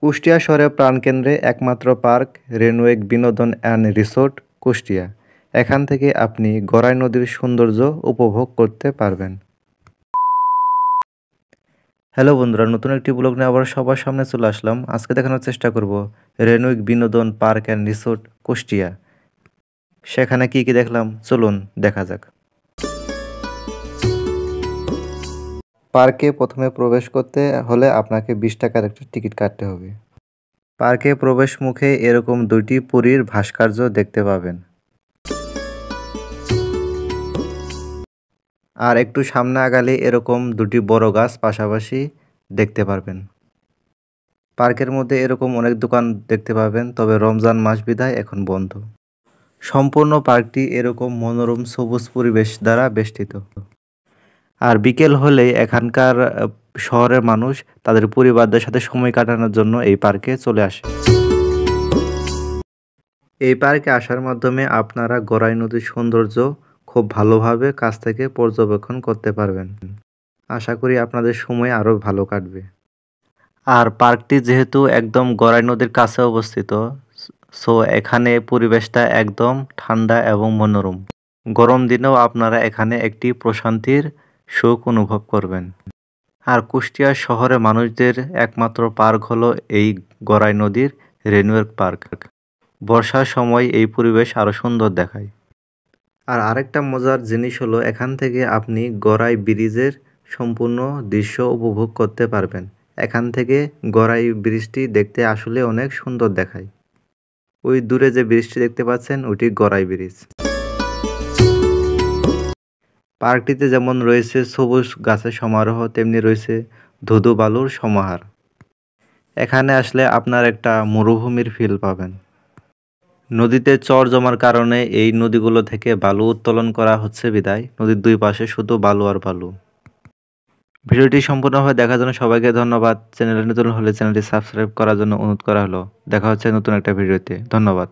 কুষ্টিয়া শহরের প্রাণকেন্দ্রে একমাত্র পার্ক রেনওয়েক বিনোদন অ্যান্ড রিসোর্ট কুষ্টিয়া। এখান থেকে আপনি গড়াই নদীর সৌন্দর্য উপভোগ করতে পারবেন। হ্যালো বন্ধুরা, নতুন একটি ব্লগ নিয়ে আবার সবার সামনে চলে আসলাম। আজকে দেখানোর চেষ্টা করব রেনওয়েক বিনোদন পার্ক অ্যান্ড রিসোর্ট কুষ্টিয়া। সেখানে কি কি দেখলাম চলুন দেখা যাক। পার্কে প্রথমে প্রবেশ করতে হলে আপনাকে 20 টাকার একটা টিকিট কাটতে হবে। পার্কে প্রবেশ মুখে এরকম দুটি পরীর ভাস্কর্য দেখতে পাবেন। আর একটু সামনে আগালে এরকম দুটি বড় গাছ পাশাপাশি দেখতে পারবেন। পার্কের মধ্যে এরকম অনেক দোকান দেখতে পাবেন, তবে রমজান মাস বিধায় এখন বন্ধ। সম্পূর্ণ পার্কটি এরকম মনোরম সবুজ পরিবেশ দ্বারা বেষ্টিত। আর বিকেল হলেই এখানকার শহরের মানুষ তাদের পরিবারদের সাথে সময় কাটানোর জন্য এই পার্কে চলে আসে। এই পার্কে আসার মাধ্যমে আপনারা গড়াই নদীর সৌন্দর্য খুব ভালোভাবে কাছ থেকে পর্যবেক্ষণ করতে পারবেন। আশা করি আপনাদের সময় আরও ভালো কাটবে। আর পার্কটি যেহেতু একদম গড়াই নদীর কাছে অবস্থিত, সো এখানে পরিবেশটা একদম ঠান্ডা এবং মনোরম। গরম দিনেও আপনারা এখানে একটি প্রশান্তির সুখ অনুভব করবেন। আর কুষ্টিয়া শহরে মানুষদের একমাত্র পার্ক হলো এই গড়াই নদীর রেনওয়েক পার্ক। বর্ষার সময় এই পরিবেশ আরও সুন্দর দেখায়। আর আরেকটা মজার জিনিস হলো এখান থেকে আপনি গড়াই ব্রিজের সম্পূর্ণ দৃশ্য উপভোগ করতে পারবেন। এখান থেকে গড়াই ব্রিজটি দেখতে আসলে অনেক সুন্দর দেখায়। ওই দূরে যে ব্রিজটি দেখতে পাচ্ছেন ওটি গড়াই ব্রিজ। পার্কটিতে যেমন রয়েছে সবুজ গাছের সমারোহ, তেমনি রয়েছে ধুধু বালুর সমাহার। এখানে আসলে আপনার একটা মরুভূমির ফিল পাবেন। নদীতে চর জমার কারণে এই নদীগুলো থেকে বালু উত্তোলন করা হচ্ছে বিদায় নদীর দুই পাশে শুধু বালু আর বালু। ভিডিওটি সম্পূর্ণভাবে দেখার জন্য সবাইকে ধন্যবাদ। চ্যানেলে নতুন হলে চ্যানেলটি সাবস্ক্রাইব করার জন্য অনুরোধ করা হলো। দেখা হচ্ছে নতুন একটা ভিডিওতে। ধন্যবাদ।